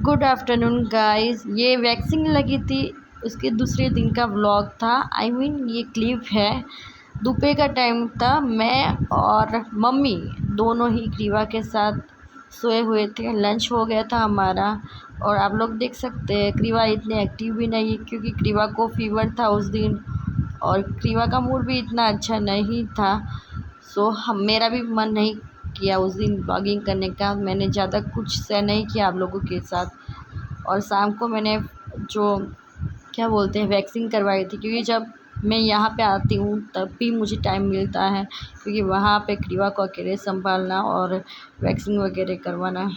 Good afternoon guys. ये vaccine लगी थी उसके दूसरे दिन का व्लॉग था। ये क्लिप है। दोपहर का टाइम था। मैं और मम्मी दोनों ही क्रीवा के साथ सोए हुए थे। लंच हो गया था हमारा और आप लोग देख सकते हैं क्रीवा इतने एक्टिव भी नहीं क्योंकि क्रीवा को फीवर था उस दिन और क्रीवा का मूड भी इतना अच्छा नहीं था। मेरा भी मन नहीं किया उस दिन ब्लॉगिंग करने का। मैंने ज़्यादा कुछ शेयर नहीं किया आप लोगों के साथ। और शाम को मैंने जो क्या बोलते हैं वैक्सीन करवाई थी, क्योंकि जब मैं यहाँ पे आती हूँ तब भी मुझे टाइम मिलता है, क्योंकि वहाँ पे क्रीवा को अकेले संभालना और वैक्सीन वगैरह करवाना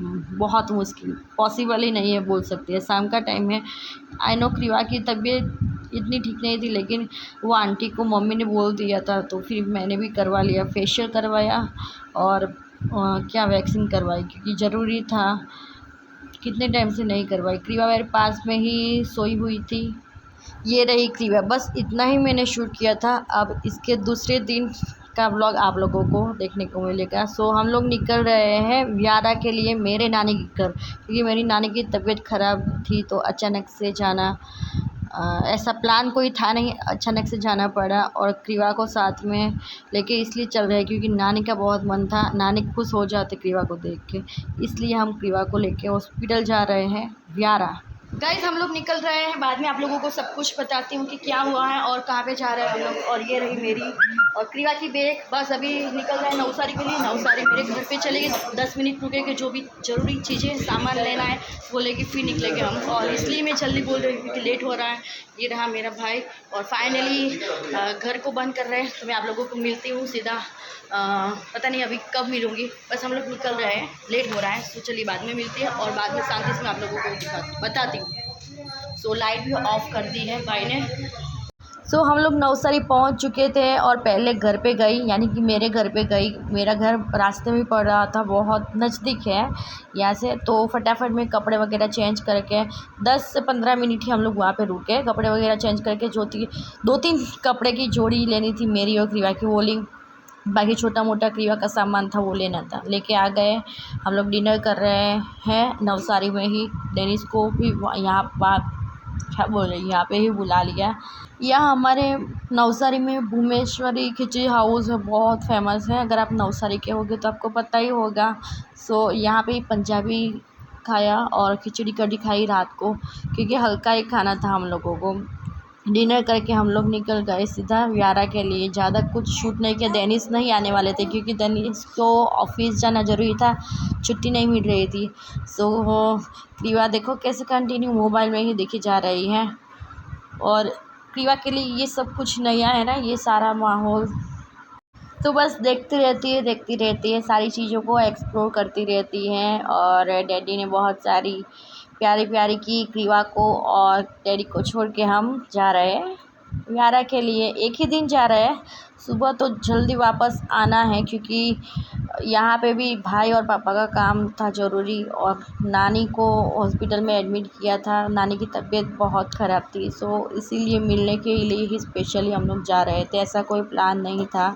बहुत मुश्किल, पॉसिबल ही नहीं है बोल सकते हैं। शाम का टाइम है। आई नो क्रीवा की तबीयत इतनी ठीक नहीं थी, लेकिन वो आंटी को मम्मी ने बोल दिया था तो फिर मैंने भी करवा लिया। फेशियल करवाया और क्या वैक्सीन करवाई, क्योंकि ज़रूरी था। कितने टाइम से नहीं करवाई। क्रीवा मेरे पास में ही सोई हुई थी। ये रही क्रीवा। बस इतना ही मैंने शूट किया था। अब इसके दूसरे दिन का व्लॉग आप लोगों को देखने को मिलेगा। हम लोग निकल रहे हैं व्यारा के लिए, मेरे नानी के घर, क्योंकि मेरी नानी की तबीयत ख़राब थी तो अचानक से जाना, ऐसा प्लान कोई था नहीं, अचानक से जाना पड़ा। और क्रीवा को साथ में लेके इसलिए चल रहे हैं क्योंकि नानी का बहुत मन था। नानी खुश हो जाते क्रीवा को देख के, इसलिए हम क्रीवा को लेके हॉस्पिटल जा रहे हैं व्यारा। गाइस हम लोग निकल रहे हैं। बाद में आप लोगों को सब कुछ बताती हूँ कि क्या हुआ है और कहाँ पे जा रहे हैं हम लोग। और ये रही मेरी और क्रीवा की बैग। बस अभी निकल रहे हैं नवसारी के लिए। नवसारी मेरे घर पे चलेंगे, 10 मिनट रुकेंगे, जो भी ज़रूरी चीज़ें सामान लेना है वो लेके फिर निकलेंगे हम। और इसलिए मैं जल्दी बोल रही हूँ क्योंकि लेट हो रहा है। ये रहा मेरा भाई और फाइनली घर को बंद कर रहे हैं, तो मैं आप लोगों को मिलती हूँ सीधा। पता नहीं अभी कब मिलूँगी। बस हम लोग निकल रहे हैं, लेट हो रहा है, तो चलिए बाद में मिलती है और बाद में शांति से मैं आप लोगों को बताती हूँ। लाइट भी ऑफ कर दी है भाई ने। हम लोग नवसारी पहुँच चुके थे और पहले घर पे गई, यानी कि मेरे घर पे गई। मेरा घर रास्ते में पड़ रहा था, बहुत नज़दीक है यहाँ से। तो फटाफट में कपड़े वगैरह चेंज करके 10 से 15 मिनट ही हम लोग वहाँ पे रुके। कपड़े वगैरह चेंज करके जो 2-3 कपड़े की जोड़ी लेनी थी मेरी और क्रीवा की, वो ली। बाकी छोटा मोटा क्रीवा का सामान था वो लेना था, लेके आ गए। हम लोग डिनर कर रहे हैं नवसारी में ही। डेनिस को भी यहाँ क्या बोल रही यहाँ पे ही बुला लिया। यहाँ हमारे नवसारी में भूमेश्वरी खिचड़ी हाउस है, बहुत फेमस है। अगर आप नवसारी के होगे तो आपको पता ही होगा। यहाँ पे पंजाबी खाया और खिचड़ी कढ़ी खाई रात को, क्योंकि हल्का ही खाना था हम लोगों को। डिनर करके हम लोग निकल गए सीधा व्यारा के लिए। ज़्यादा कुछ शूट नहीं किया। डेनिस नहीं आने वाले थे क्योंकि डेनिस को ऑफिस जाना ज़रूरी था, छुट्टी नहीं मिल रही थी। क्रीवा देखो कैसे कंटिन्यू मोबाइल में ही देखी जा रही है। और क्रीवा के लिए ये सब कुछ नया है ना, ये सारा माहौल। तो बस देखती रहती है, सारी चीज़ों को एक्सप्लोर करती रहती हैं। और डैडी ने बहुत सारी प्यारी प्यारी की क्रीवा को, और डैडी को छोड़ के हम जा रहे हैं व्यारा के लिए। एक ही दिन जा रहे हैं, सुबह तो जल्दी वापस आना है क्योंकि यहाँ पे भी भाई और पापा का काम था ज़रूरी। और नानी को हॉस्पिटल में एडमिट किया था, नानी की तबीयत बहुत ख़राब थी। इसीलिए मिलने के लिए ही स्पेशली हम लोग जा रहे थे, ऐसा कोई प्लान नहीं था।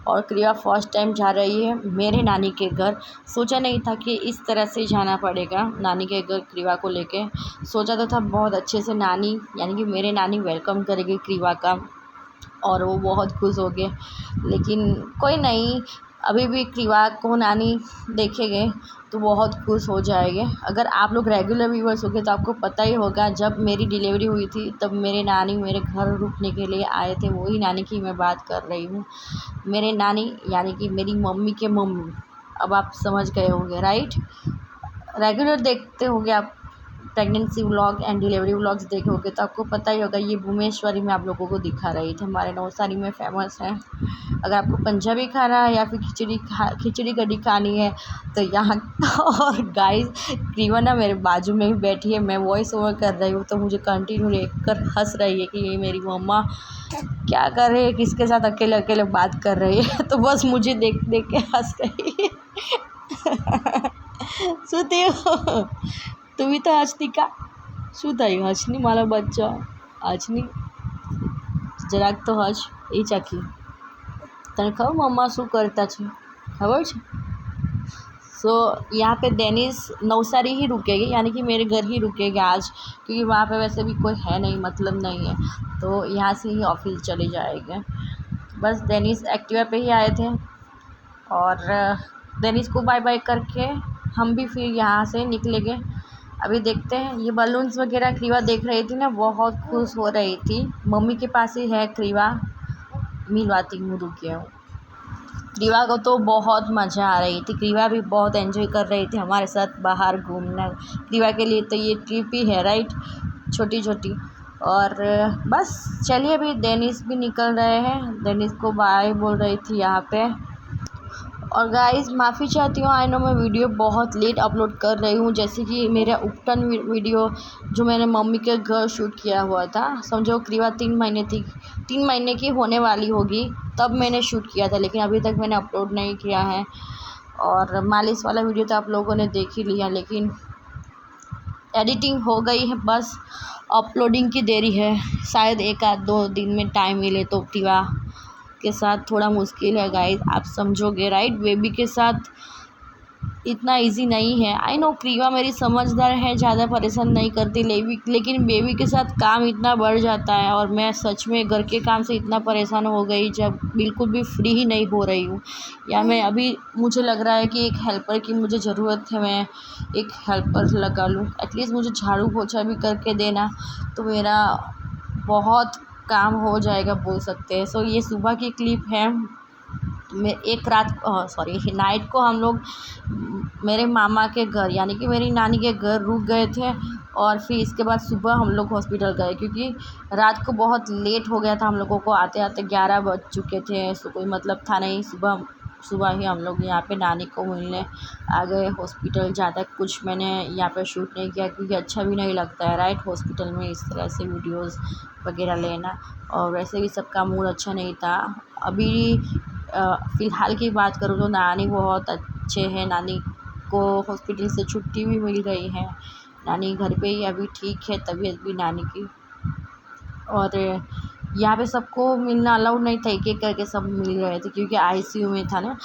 और क्रिया फर्स्ट टाइम जा रही है मेरे नानी के घर। सोचा नहीं था कि इस तरह से जाना पड़ेगा नानी के घर क्रीवा को लेके। सोचा तो था बहुत अच्छे से नानी, यानी कि मेरे नानी वेलकम करेगी क्रीवा का, और वो बहुत खुश हो गए। लेकिन कोई नहीं, अभी भी क्रीवा को नानी देखेंगे तो बहुत खुश हो जाएंगे। अगर आप लोग रेगुलर व्यूअर्स होंगे तो आपको पता ही होगा, जब मेरी डिलीवरी हुई थी तब मेरे नानी मेरे घर रुकने के लिए आए थे। वही नानी की मैं बात कर रही हूँ। मेरे नानी यानी कि मेरी मम्मी के मम्मी। अब आप समझ गए होंगे, राइट। रेगुलर देखते होंगे आप, pregnancy vlog and delivery vlogs देखे होंगे तो आपको पता ही होगा। ये भुवनेश्वरी में आप लोगों को दिखा रही थी, हमारे नवसारी में फ़ेमस है। अगर आपको पंजाबी खाना है या फिर खिचड़ी कढ़ी खानी है तो यहाँ और गाइस क्रीवा ना मेरे बाजू में ही बैठी है, मैं वॉइस ओवर कर रही हूँ तो मुझे कंटिन्यू देख कर हंस रही है कि ये मेरी मम्मा क्या कर रही है, किसके साथ अकेले अकेले बात कर रही है। तो बस मुझे देख देख के हंस रही है। सुती हो तुम्हें तो हंसती का शू थयु? हंसनी मारा बच्चा, हंसनी જરાક તો હજ એ ચાકી. તને ખબર મમ્મા શું કરતા છે? ખબર છે? सो यहाँ पे डेनिस नवसारी ही रुकेगी, यानी कि मेरे घर ही रुकेगा आज, क्योंकि वहाँ पे वैसे भी कोई है नहीं, मतलब नहीं है, तो यहाँ से ही ऑफिस चले जाएंगे। बस डेनिस एक्टिवा पे ही आए थे और डेनिस को बाय बाय करके हम भी फिर यहाँ से निकलेंगे। अभी देखते हैं। ये बलून्स वगैरह क्रीवा देख रही थी ना, बहुत खुश हो रही थी। मम्मी के पास ही है क्रीवा, मिलवाती हूँ, रुके हूँ। क्रीवा को तो बहुत मज़ा आ रही थी, क्रीवा भी बहुत एंजॉय कर रही थी हमारे साथ बाहर घूमना। क्रीवा के लिए तो ये ट्रिप ही है, राइट, छोटी छोटी। और बस चलिए, अभी डेनिस भी निकल रहे हैं, डेनिस को बाय बोल रही थी यहाँ पे। और गाइस माफ़ी चाहती हूँ, आई नो मैं वीडियो बहुत लेट अपलोड कर रही हूँ, जैसे कि मेरा उपटन वीडियो जो मैंने मम्मी के घर शूट किया हुआ था, समझो क्रीवा 3 महीने थी, 3 महीने की होने वाली होगी तब मैंने शूट किया था, लेकिन अभी तक मैंने अपलोड नहीं किया है। और मालिश वाला वीडियो तो आप लोगों ने देख ही लिया, लेकिन एडिटिंग हो गई है, बस अपलोडिंग की देरी है। शायद 1-2 दिन में टाइम मिले तो क्रीवा के साथ थोड़ा मुश्किल है गाइस, आप समझोगे, राइट। बेबी के साथ इतना इजी नहीं है। आई नो क्रीवा मेरी समझदार है, ज़्यादा परेशान नहीं करती, लेकिन बेबी के साथ काम इतना बढ़ जाता है, और मैं सच में घर के काम से इतना परेशान हो गई जब बिल्कुल भी फ्री ही नहीं हो रही हूँ। या मैं अभी मुझे लग रहा है कि एक हेल्पर की मुझे ज़रूरत है, मैं एक हेल्पर लगा लूँ, एटलीस्ट मुझे झाड़ू पोछा भी करके देना, तो मेरा बहुत काम हो जाएगा बोल सकते हैं। सो ये सुबह की क्लिप है। मैं एक नाइट को हम लोग मेरे मामा के घर, यानी कि मेरी नानी के घर रुक गए थे, और फिर इसके बाद सुबह हम लोग हॉस्पिटल गए, क्योंकि रात को बहुत लेट हो गया था हम लोगों को, आते आते 11 बज चुके थे। सो कोई मतलब था नहीं, सुबह सुबह ही हम लोग यहाँ पे नानी को मिलने आ गए हॉस्पिटल। ज़्यादा कुछ मैंने यहाँ पे शूट नहीं किया, क्योंकि अच्छा भी नहीं लगता है, राइट, हॉस्पिटल में इस तरह से वीडियोस वगैरह लेना, और वैसे भी सबका मूड अच्छा नहीं था। अभी फ़िलहाल की बात करूँ तो नानी बहुत अच्छे हैं, नानी को हॉस्पिटल से छुट्टी भी मिल गई है, नानी घर पे ही अभी ठीक है तबीयत भी नानी की। और यहाँ पे सबको मिलना अलाउड नहीं था, एक एक करके सब मिल रहे थे, क्योंकि आईसीयू में था ना।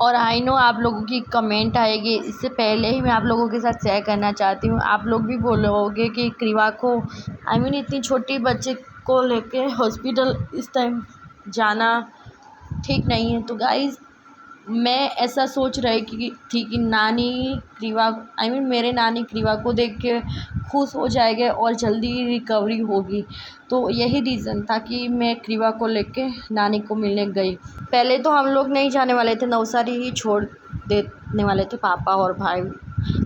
और आई नो आप लोगों की कमेंट आएगी, इससे पहले ही मैं आप लोगों के साथ शेयर करना चाहती हूँ। आप लोग भी बोलोगे कि क्रीवा को, आई मीन इतनी छोटी बच्चे को लेके हॉस्पिटल इस टाइम जाना ठीक नहीं है। तो गाइज़ मैं ऐसा सोच रही थी कि नानी क्रीवा, आई मीन मेरे नानी क्रीवा को देख के खुश हो जाएंगे और जल्दी रिकवरी होगी, तो यही रीज़न था कि मैं क्रीवा को लेके नानी को मिलने गई। पहले तो हम लोग नहीं जाने वाले थे, नवसारी ही छोड़ देने वाले थे पापा और भाई,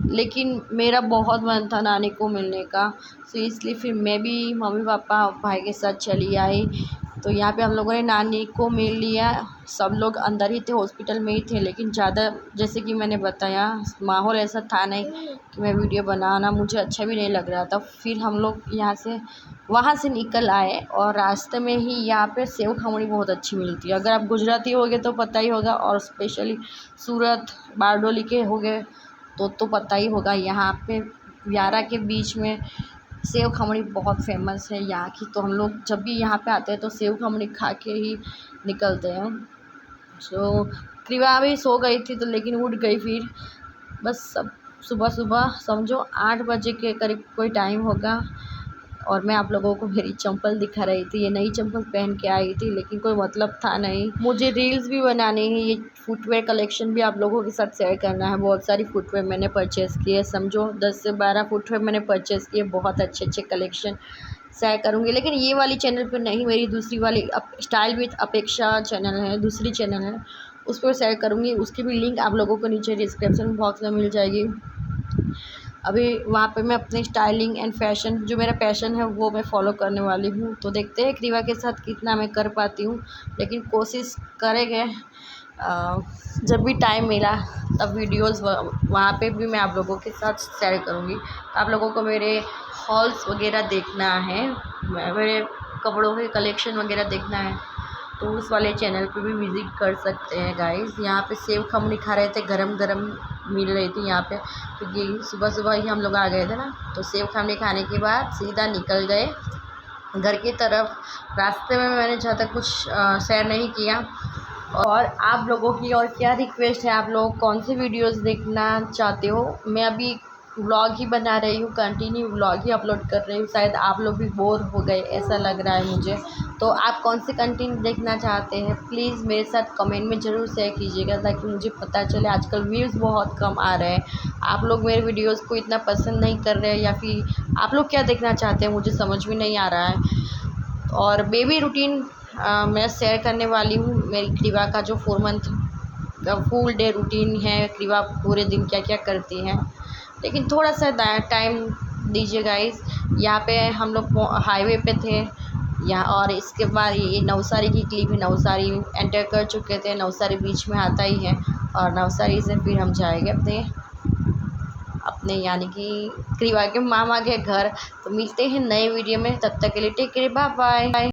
लेकिन मेरा बहुत मन था नानी को मिलने का, तो इसलिए फिर मैं भी मम्मी पापा भाई के साथ चली आई। तो यहाँ पे हम लोगों ने नानी को मिल लिया, सब लोग अंदर ही थे, हॉस्पिटल में ही थे, लेकिन ज़्यादा जैसे कि मैंने बताया माहौल ऐसा था नहीं कि मैं वीडियो बनाना, मुझे अच्छा भी नहीं लग रहा था। फिर हम लोग वहाँ से निकल आए, और रास्ते में ही यहाँ पे सेव खमणी बहुत अच्छी मिलती है, अगर आप गुजराती होगे तो पता ही होगा, और स्पेशली सूरत बारडोली के होगे तो पता ही होगा। यहाँ पे व्यारा के बीच में सेव खमणी बहुत फेमस है यहाँ की, तो हम लोग जब भी यहाँ पे आते हैं तो सेव खमणी खा के ही निकलते हैं। सो क्रीवा भी सो गई थी, तो लेकिन उठ गई फिर। बस सब सुबह सुबह समझो 8 बजे के करीब कोई टाइम होगा, और मैं आप लोगों को मेरी चंपल दिखा रही थी। ये नई चंपल पहन के आई थी, लेकिन कोई मतलब था नहीं। मुझे रील्स भी बनानी है, ये फुटवेयर कलेक्शन भी आप लोगों के साथ शेयर करना है। बहुत सारी फुटवेयर मैंने परचेज़ की है, समझो 10 से 12 फुटवेयर मैंने परचेज़ किए, बहुत अच्छे अच्छे कलेक्शन शेयर करूँगी, लेकिन ये वाली चैनल पर नहीं, मेरी दूसरी वाली स्टाइल विथ अपेक्षा चैनल है, दूसरी चैनल है, उस पर शेयर करूँगी। उसकी भी लिंक आप लोगों को नीचे डिस्क्रिप्शन बॉक्स में मिल जाएगी। अभी वहाँ पे मैं अपने स्टाइलिंग एंड फैशन, जो मेरा पैशन है वो मैं फॉलो करने वाली हूँ, तो देखते हैं क्रीवा के साथ कितना मैं कर पाती हूँ, लेकिन कोशिश करेंगे। जब भी टाइम मिला तब वीडियोस वहाँ पे भी मैं आप लोगों के साथ शेयर करूँगी। आप लोगों को मेरे हॉल्स वगैरह देखना है, मेरे कपड़ों के कलेक्शन वगैरह देखना है, तो उस वाले चैनल पे भी विज़िट कर सकते हैं गाइस। यहाँ पे सेव खमणी खा रहे थे, गरम गरम मिल रही थी यहाँ पे, क्योंकि सुबह सुबह ही हम लोग आ गए थे ना। तो सेव खमणी खाने के बाद सीधा निकल गए घर की तरफ। रास्ते में मैंने ज़्यादा कुछ शेयर नहीं किया, और आप लोगों की और क्या रिक्वेस्ट है, आप लोग कौन सी वीडियोस देखना चाहते हो। मैं अभी व्लॉग ही बना रही हूँ, कंटिन्यू व्लॉग ही अपलोड कर रही हूँ। शायद आप लोग भी बोर हो गए ऐसा लग रहा है मुझे। तो आप कौन सी कंटेंट देखना चाहते हैं प्लीज़ मेरे साथ कमेंट में ज़रूर शेयर कीजिएगा, ताकि मुझे पता चले। आजकल व्यूज़ बहुत कम आ रहे हैं, आप लोग मेरे वीडियोज़ को इतना पसंद नहीं कर रहे हैं, या फिर आप लोग क्या देखना चाहते हैं मुझे समझ में नहीं आ रहा है। और बेबी रूटीन मैं शेयर करने वाली हूँ। मेरी क्रिवा का जो 4 मंथ का फुल डे रूटीन है, क्रिवा पूरे दिन क्या क्या करती है। लेकिन थोड़ा सा टाइम दीजिए गाइस। यहाँ पे हम लोग हाईवे पे थे यहाँ, और इसके बाद ये नवसारी की क्लिप है। नवसारी एंटर कर चुके थे, नवसारी बीच में आता ही है, और नवसारी से फिर हम जाएंगे अपने अपने यानी कि क्रिवा के मामा के घर। तो मिलते हैं नए वीडियो में, तब तक के लिए टेक केयर, बाय बाय।